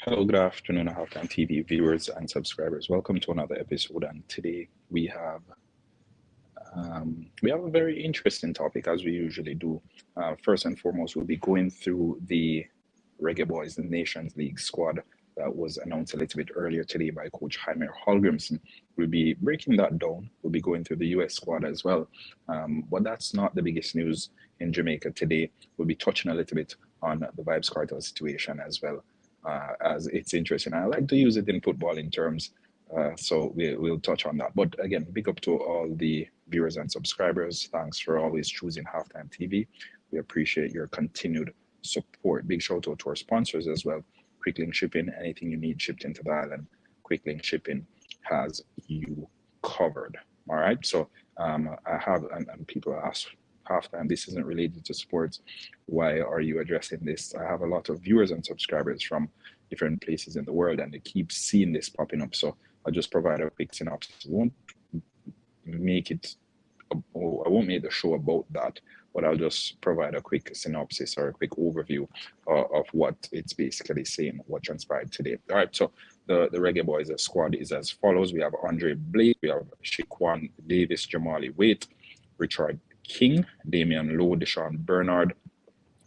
Hello, good afternoon, Halftime TV viewers and subscribers. Welcome to another episode, and today we have a very interesting topic, as we usually do. First and foremost, we'll be going through the Reggae Boys Nations League squad that was announced a little bit earlier today by Coach Jaime Holgrimson. We'll be breaking that down. We'll be going through the US squad as well. But that's not the biggest news in Jamaica today. We'll be touching a little bit on the Vibes Cartel situation as well, as it's interesting. I like to use it in footballing terms, so we'll touch on that. But again, big up to all the viewers and subscribers. Thanks for always choosing Halftime TV. We appreciate your continued support. Big shout out to our sponsors as well. Quick Link Shipping, anything you need shipped into the island, Quick Link Shipping has you covered. All right. So I have, and people ask halftime, this isn't related to sports. Why are you addressing this? I have a lot of viewers and subscribers from different places in the world, and they keep seeing this popping up. So I'll just provide a quick synopsis. I won't make the show about that, but I'll just provide a quick synopsis or a quick overview of what it's basically saying, what transpired today. All right, so the Reggae Boys squad is as follows. We have Andre Blake, we have Shaquan Davis, Jamali Waite, Richard King, Damian Lowe, Deshaun Bernard,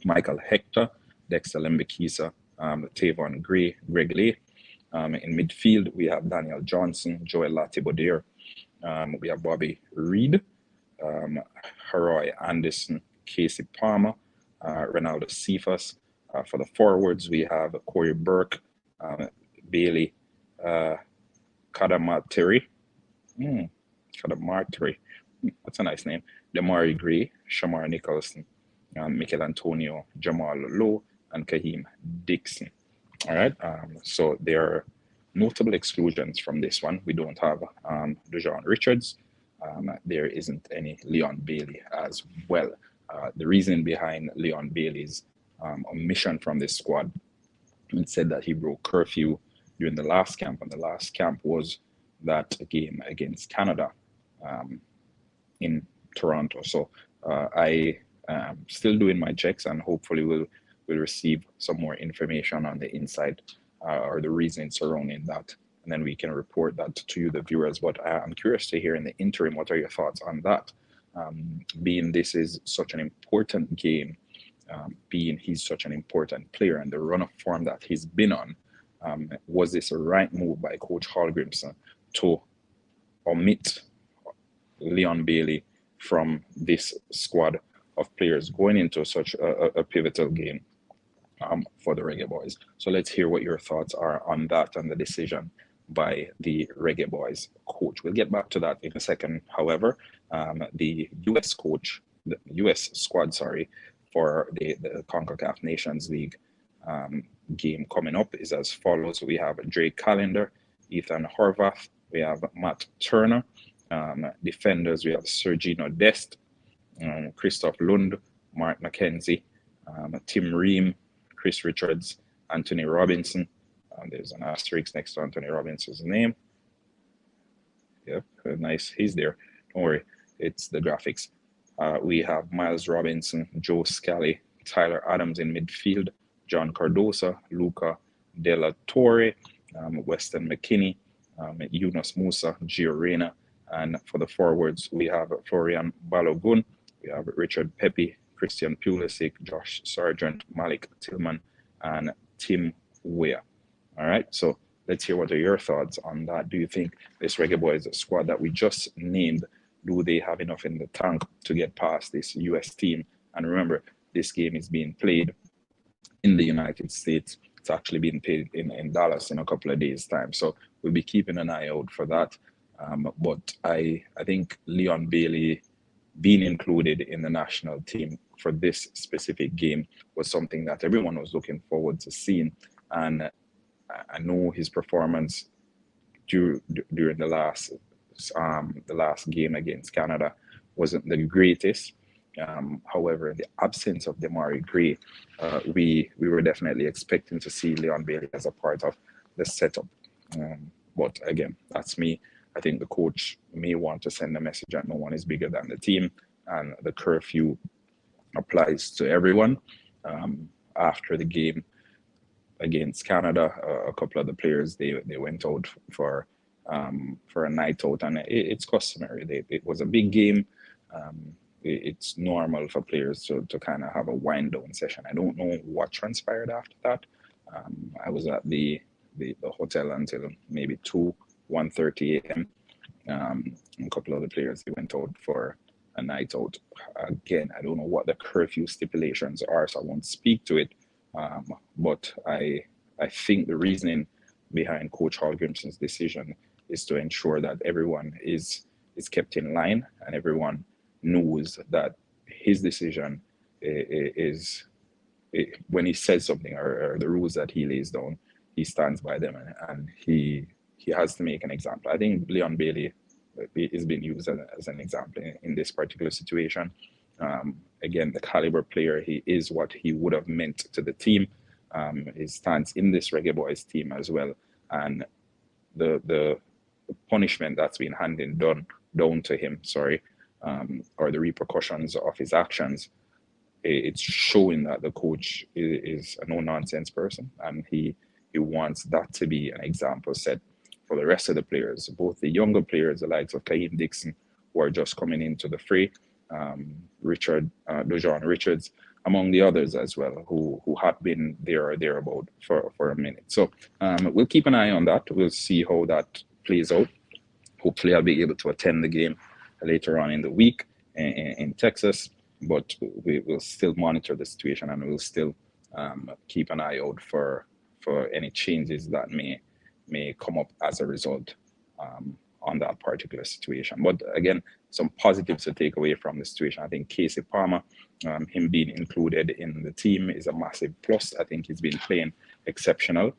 Michael Hector, Dexter Lembekisa, Tavon Gray, Greg Lay. In midfield, we have Daniel Johnson, Joel Latibodier. We have Bobby Reed, Haroy Anderson, Casey Palmer, Ronaldo Cephas. For the forwards, we have Corey Burke, Bailey Kadamateri. Kadamateri. That's a nice name. Damari Gray, Shamar Nicholson, Michael Antonio, Jamal Lowe, and Kaheem Dixon. All right. So there are notable exclusions from this one. We don't have Dejon Richards. There isn't any Leon Bailey as well. The reason behind Leon Bailey's omission from this squad, it said that he broke curfew during the last camp, and the last camp was that game against Canada in Toronto. So I am still doing my checks, and hopefully we'll receive some more information on the inside or the reason surrounding that, and then we can report that to you, the viewers. But I'm curious to hear in the interim, what are your thoughts on that? Being this is such an important game, being he's such an important player, and the run of form that he's been on, was this a right move by Coach Holgrimson to omit Leon Bailey from this squad of players going into such a pivotal game for the Reggae Boys? So let's hear what your thoughts are on that and the decision by the Reggae Boys coach. We'll get back to that in a second. However, the US coach, the US squad, for the CONCACAF Nations League game coming up is as follows. We have Drake Callender, Ethan Horvath, we have Matt Turner. Defenders, we have Sergino Dest, Christoph Lund, Mark McKenzie, Tim Ream, Chris Richards, Anthony Robinson. There's an asterisk next to Anthony Robinson's name. Yep, nice. He's there. Don't worry, it's the graphics. We have Miles Robinson, Joe Scally, Tyler Adams in midfield, John Cardosa, Luca Della Torre, Weston McKinney, Yunus Musa, Gio Reyna. And for the forwards, we have Florian Balogun, we have Richard Pepe, Christian Pulisic, Josh Sargent, Malik Tillman, and Tim Weah. All right, so let's hear what are your thoughts on that. Do you think this Reggae Boys squad that we just named, do they have enough in the tank to get past this US team? And remember, this game is being played in the United States. It's actually being played in Dallas in a couple of days' time. So we'll be keeping an eye out for that. But I think Leon Bailey being included in the national team for this specific game was something that everyone was looking forward to seeing. And I know his performance during the last game against Canada wasn't the greatest. However, in the absence of Damari Gray, we were definitely expecting to see Leon Bailey as a part of the setup. But again, that's me. I think the coach may want to send a message that no one is bigger than the team, and the curfew applies to everyone. After the game, against Canada, a couple of the players they went out for a night out, and it's customary. It was a big game. It's normal for players to kind of have a wind down session. I don't know what transpired after that. I was at the hotel until maybe 1:30 a.m. A couple of the players they went out for a night out. Again, I don't know what the curfew stipulations are, so I won't speak to it. But I think the reasoning behind Coach Hallgrimsson's decision is to ensure that everyone is kept in line and everyone knows that his decision is when he says something or the rules that he lays down, he stands by them, and he has to make an example. I think Leon Bailey is being used as an example in this particular situation. Again, the caliber player he is, what he would have meant to the team. His stance in this Reggae Boys team as well, and the punishment that's been handed down to him, or the repercussions of his actions, it's showing that the coach is a no-nonsense person, and he wants that to be an example set for the rest of the players, both the younger players, the likes of Kaheem Dixon, who are just coming into the fray, Dejon Richards, among the others as well, who have been there or thereabout for a minute. So we'll keep an eye on that. We'll see how that plays out. Hopefully I'll be able to attend the game later on in the week in Texas, but we will still monitor the situation, and we'll still keep an eye out for any changes that may come up as a result on that particular situation. But again, some positives to take away from the situation. I think Casey Palmer, him being included in the team is a massive plus. I think he's been playing exceptional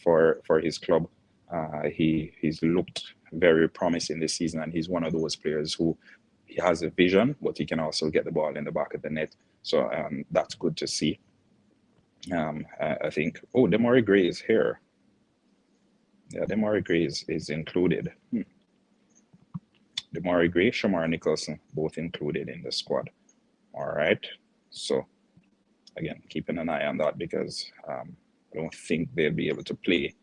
for his club. He's looked very promising this season, and he's one of those players who he has a vision, but he can also get the ball in the back of the net. So that's good to see. I think, Demari Gray is here. Yeah, Demari Gray is included. Demari Gray, Shamar Nicholson, both included in the squad. All right. So, again, keeping an eye on that, because I don't think they'll be able to play.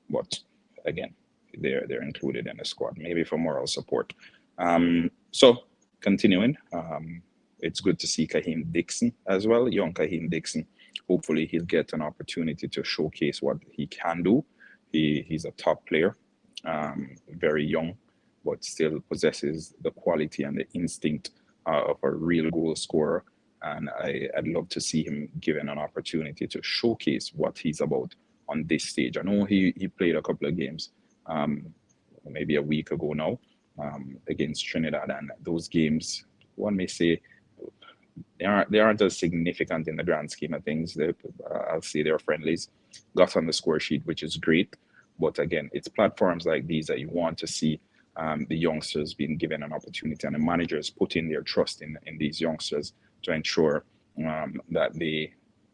But, again, they're included in the squad, maybe for moral support. So, continuing, it's good to see Kaheem Dixon as well, young Kaheem Dixon. Hopefully, he'll get an opportunity to showcase what he can do. He's a top player, very young, but still possesses the quality and the instinct of a real goal scorer. And I'd love to see him given an opportunity to showcase what he's about on this stage. I know he played a couple of games, maybe a week ago now, against Trinidad, and those games, one may say, they aren't as significant in the grand scheme of things. I'll say they're friendlies, got on the score sheet, which is great. But again, it's platforms like these that you want to see the youngsters being given an opportunity, and the managers putting their trust in these youngsters to ensure that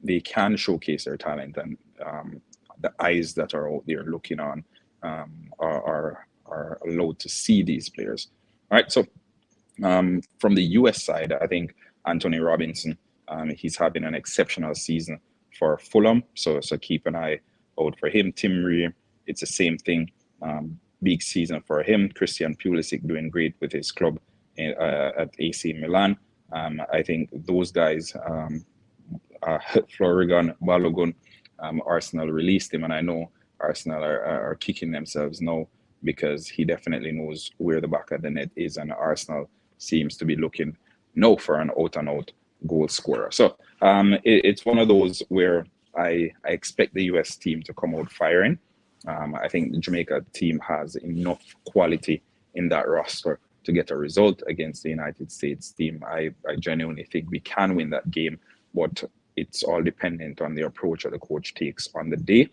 they can showcase their talent, and the eyes that are out there looking on are allowed to see these players. All right, so from the US side, I think Anthony Robinson, he's having an exceptional season for Fulham, so keep an eye out for him. Tim Ream, it's the same thing. Big season for him. Christian Pulisic doing great with his club at AC Milan. I think those guys, Florian Balogun, Arsenal released him, and I know Arsenal are kicking themselves now, because he definitely knows where the back of the net is, and Arsenal seems to be looking now for an out-and-out goal scorer. So it's one of those where I expect the US team to come out firing. I think the Jamaica team has enough quality in that roster to get a result against the United States team. I genuinely think we can win that game, but it's all dependent on the approach that the coach takes on the day.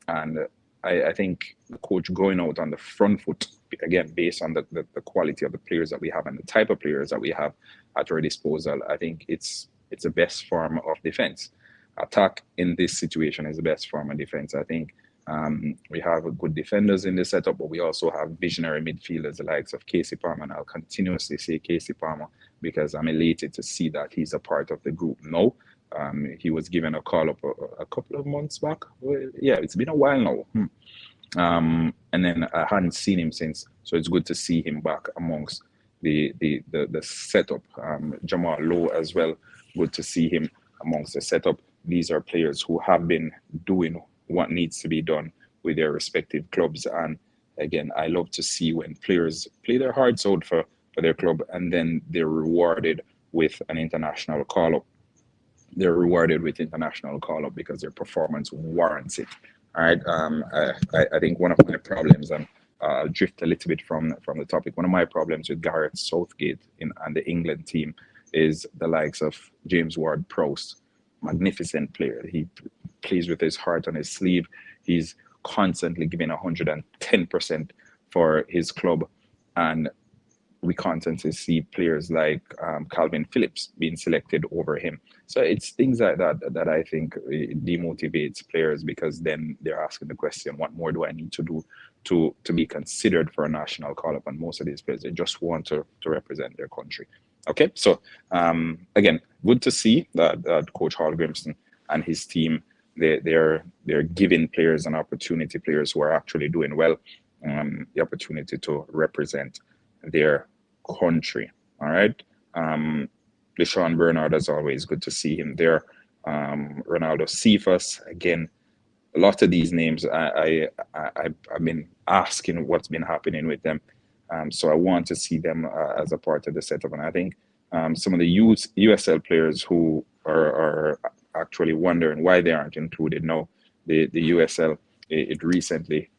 And I think the coach going out on the front foot, again, based on the quality of the players that we have and the type of players that we have at our disposal, I think it's the best form of defense. Attack in this situation is the best form of defense. I think we have good defenders in the setup, but we also have visionary midfielders, the likes of Casey Palmer, and I'll continuously say Casey Palmer because I'm elated to see that he's a part of the group now. He was given a call up a couple of months back. Well, yeah, it's been a while now. And then I hadn't seen him since, so it's good to see him back amongst the setup. Jamal Lowe as well, good to see him amongst the setup. These are players who have been doing what needs to be done with their respective clubs. And again, I love to see when players play their hearts out for their club and then they're rewarded with an international call up. They're rewarded with international call up because their performance warrants it. All right. I think one of my problems, and I'll drift a little bit from the topic. One of my problems with Gareth Southgate and the England team is the likes of James Ward-Prowse, magnificent player. He plays with his heart on his sleeve. He's constantly giving 110% for his club, and we constantly see players like Calvin Phillips being selected over him. So it's things like that that I think demotivates players, because then they're asking the question, what more do I need to do to be considered for a national call-up? And most of these players, they just want to represent their country. Okay, so again, good to see that Coach Hall Grimson and his team, they're giving players an opportunity, players who are actually doing well, the opportunity to represent their country. All right. Deshaun Bernard, as always, good to see him there. Ronaldo Cephas, again, a lot of these names, I've been asking what's been happening with them. So I want to see them as a part of the setup. And I think some of the USL players who are actually wondering why they aren't included. No, the USL, it recently,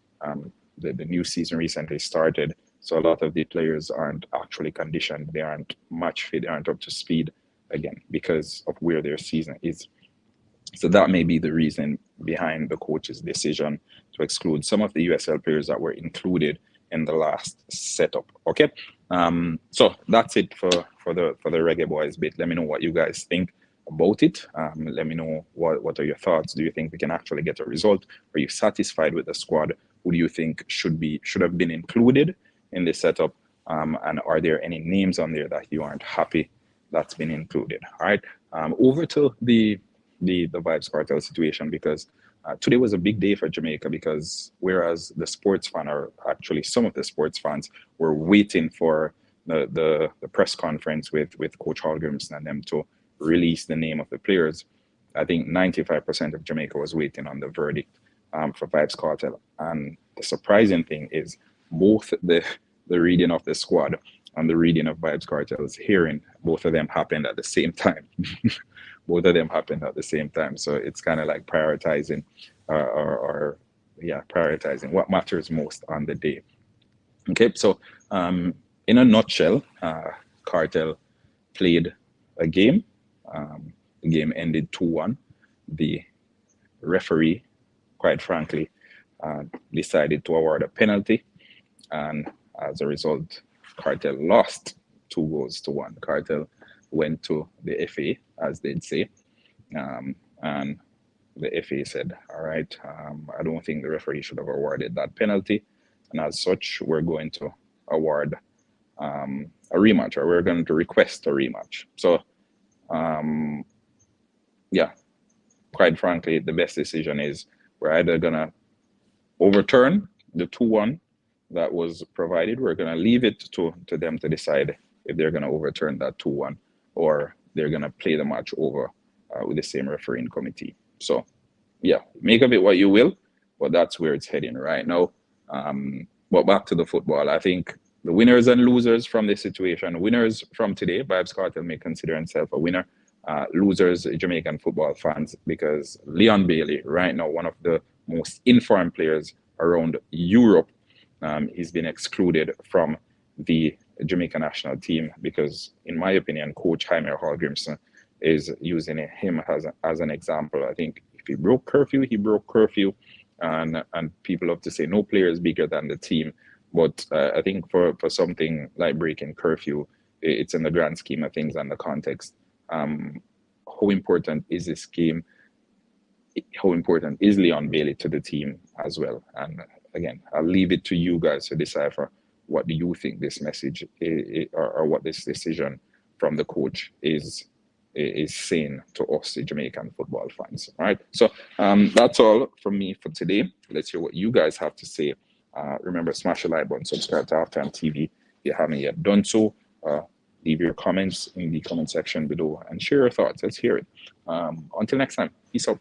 the new season recently started. So a lot of the players aren't actually conditioned. They aren't match fit. They aren't up to speed, again, because of where their season is. So that may be the reason behind the coach's decision to exclude some of the USL players that were included in the last setup. Okay. So that's it for the Reggae Boys bit. Let me know what you guys think about it. Let me know what are your thoughts. Do you think we can actually get a result? Are you satisfied with the squad? Who do you think should have been included in this setup? And are there any names on there that you aren't happy that's been included? All right. Over to the Vibes Cartel situation, because today was a big day for Jamaica, because whereas the sports fan, or actually some of the sports fans, were waiting for the press conference with Coach Hall Grimson and them to release the name of the players, I think 95% of Jamaica was waiting on the verdict for Vibes Cartel. And the surprising thing is both the reading of the squad and the reading of Vibes Cartel's hearing, both of them happened at the same time. Both of them happened at the same time. So it's kind of like prioritizing prioritizing what matters most on the day. Okay, so in a nutshell, Cartel played a game. The game ended 2-1. The referee, quite frankly, decided to award a penalty, and as a result, Cartel lost 2-1. Cartel went to the FA, as they'd say, and the FA said, all right, I don't think the referee should have awarded that penalty, and as such, we're going to award a rematch, or we're going to request a rematch. So, quite frankly, the best decision is we're either going to overturn the 2-1 that was provided. We're going to leave it to them to decide if they're going to overturn that 2-1, or they're going to play the match over with the same refereeing committee. So, make of it what you will, but that's where it's heading right now. But back to the football, I think the winners and losers from this situation, winners from today, Vibes Cartel may consider himself a winner. Losers, Jamaican football fans, because Leon Bailey, right now, one of the most informed players around Europe, he's been excluded from the Jamaican national team because, in my opinion, Coach Jaime Hall Grimson is using him as an example. I think if he broke curfew, he broke curfew, and people love to say no player is bigger than the team. But I think for something like breaking curfew, it's in the grand scheme of things and the context. How important is this game? How important is Leon Bailey to the team as well? And again, I'll leave it to you guys to decipher what do you think this message is, or what this decision from the coach is is saying to us, the Jamaican football fans. All right. So that's all from me for today. Let's hear what you guys have to say. Remember, smash the like button, subscribe to Halftime TV if you haven't yet done so. Leave your comments in the comment section below and share your thoughts. Let's hear it. Until next time, peace out.